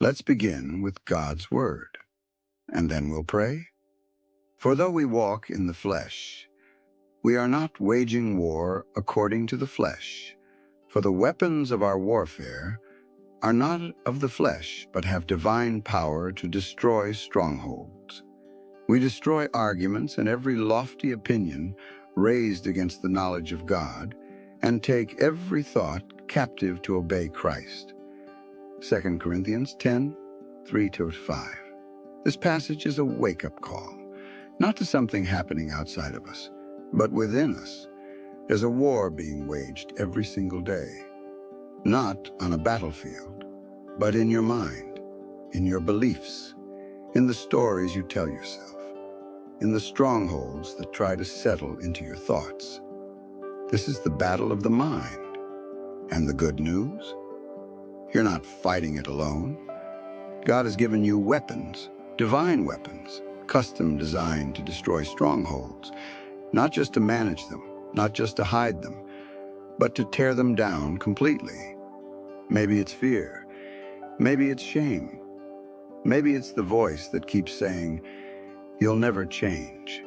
Let's begin with God's Word, and then we'll pray. For though we walk in the flesh, we are not waging war according to the flesh. For the weapons of our warfare are not of the flesh, but have divine power to destroy strongholds. We destroy arguments and every lofty opinion raised against the knowledge of God, and take every thought captive to obey Christ. 2 Corinthians 10, 3-5. This passage is a wake-up call, not to something happening outside of us, but within us. There's a war being waged every single day, not on a battlefield, but in your mind, in your beliefs, in the stories you tell yourself, in the strongholds that try to settle into your thoughts. This is the battle of the mind. And the good news? You're not fighting it alone. God has given you weapons, divine weapons, custom designed to destroy strongholds, not just to manage them, not just to hide them, but to tear them down completely. Maybe it's fear. Maybe it's shame. Maybe it's the voice that keeps saying, "You'll never change."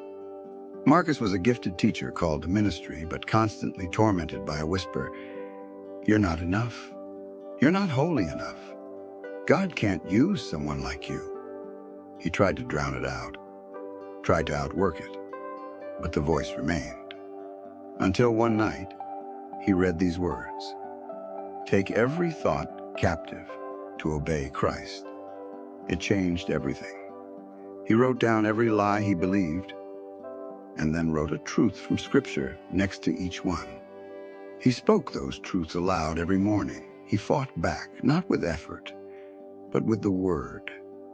Marcus was a gifted teacher called to ministry, but constantly tormented by a whisper, "You're not enough. You're not holy enough. God can't use someone like you." He tried to drown it out, tried to outwork it, but the voice remained. Until one night, he read these words, "Take every thought captive to obey Christ." It changed everything. He wrote down every lie he believed, and then wrote a truth from Scripture next to each one. He spoke those truths aloud every morning. He fought back, not with effort, but with the Word.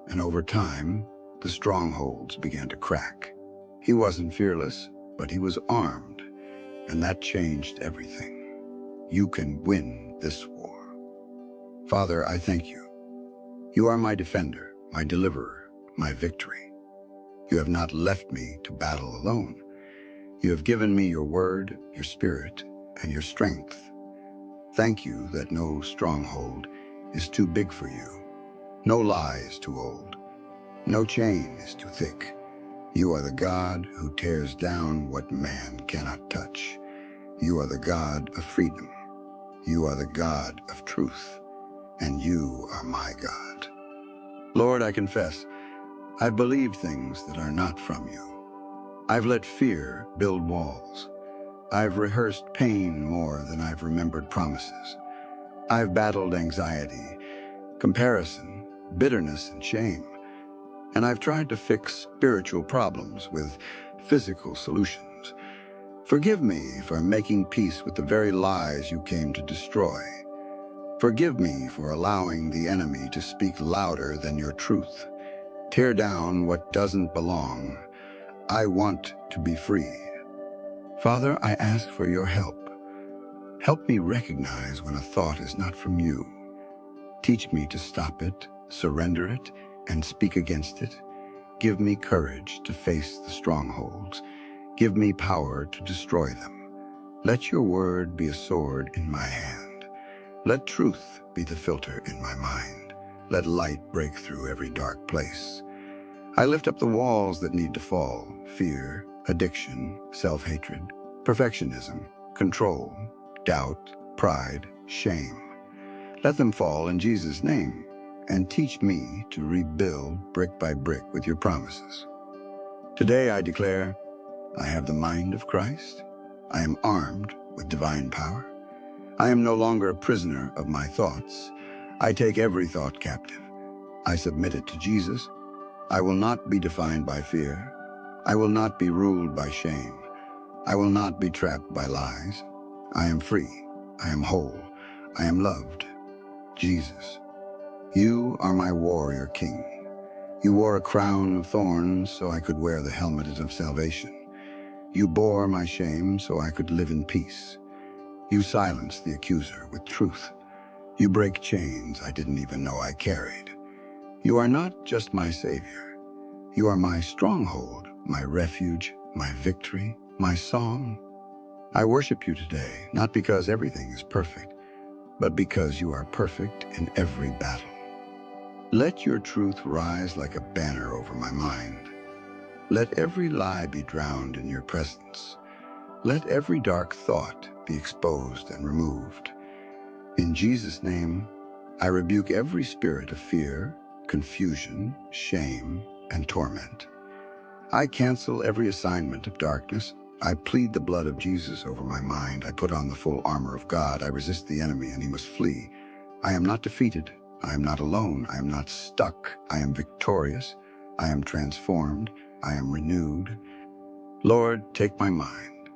And over time, the strongholds began to crack. He wasn't fearless, but he was armed, and that changed everything. You can win this war. Father, I thank you. You are my defender, my deliverer, my victory. You have not left me to battle alone. You have given me your word, your spirit, and your strength. Thank you that no stronghold is too big for you. No lie is too old. No chain is too thick. You are the God who tears down what man cannot touch. You are the God of freedom. You are the God of truth. And you are my God. Lord, I confess, I've believed things that are not from you. I've let fear build walls. I've rehearsed pain more than I've remembered promises. I've battled anxiety, comparison, bitterness, and shame. And I've tried to fix spiritual problems with physical solutions. Forgive me for making peace with the very lies you came to destroy. Forgive me for allowing the enemy to speak louder than your truth. Tear down what doesn't belong. I want to be free. Father, I ask for your help. Help me recognize when a thought is not from you. Teach me to stop it, surrender it, and speak against it. Give me courage to face the strongholds. Give me power to destroy them. Let your word be a sword in my hand. Let truth be the filter in my mind. Let light break through every dark place. I lift up the walls that need to fall: fear, addiction, self-hatred, perfectionism, control, doubt, pride, shame. Let them fall in Jesus' name, and teach me to rebuild brick by brick with your promises. Today I declare, I have the mind of Christ. I am armed with divine power. I am no longer a prisoner of my thoughts. I take every thought captive. I submit it to Jesus. I will not be defined by fear. I will not be ruled by shame. I will not be trapped by lies. I am free. I am whole. I am loved. Jesus, you are my warrior king. You wore a crown of thorns so I could wear the helmet of salvation. You bore my shame so I could live in peace. You silence the accuser with truth. You break chains I didn't even know I carried. You are not just my Savior. You are my stronghold, my refuge, my victory, my song. I worship you today, not because everything is perfect, but because you are perfect in every battle. Let your truth rise like a banner over my mind. Let every lie be drowned in your presence. Let every dark thought be exposed and removed. In Jesus' name, I rebuke every spirit of fear, confusion, shame, and torment. I cancel every assignment of darkness. I plead the blood of Jesus over my mind. I put on the full armor of God. I resist the enemy, and he must flee. I am not defeated. I am not alone. I am not stuck. I am victorious. I am transformed. I am renewed. Lord, take my mind.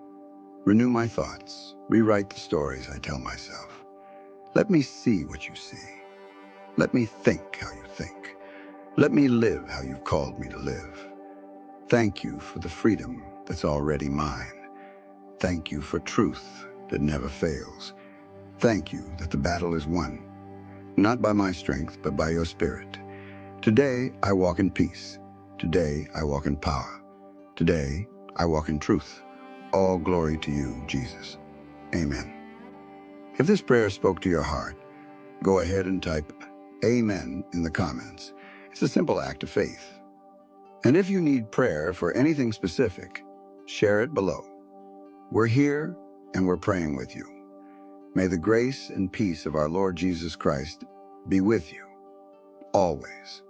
Renew my thoughts. Rewrite the stories I tell myself. Let me see what you see. Let me think how you think. Let me live how you've called me to live. Thank you for the freedom that's already mine. Thank you for truth that never fails. Thank you that the battle is won, not by my strength, but by your spirit. Today, I walk in peace. Today, I walk in power. Today, I walk in truth. All glory to you, Jesus. Amen. If this prayer spoke to your heart, go ahead and type Amen in the comments. It's a simple act of faith. And if you need prayer for anything specific, share it below. We're here and we're praying with you. May the grace and peace of our Lord Jesus Christ be with you always.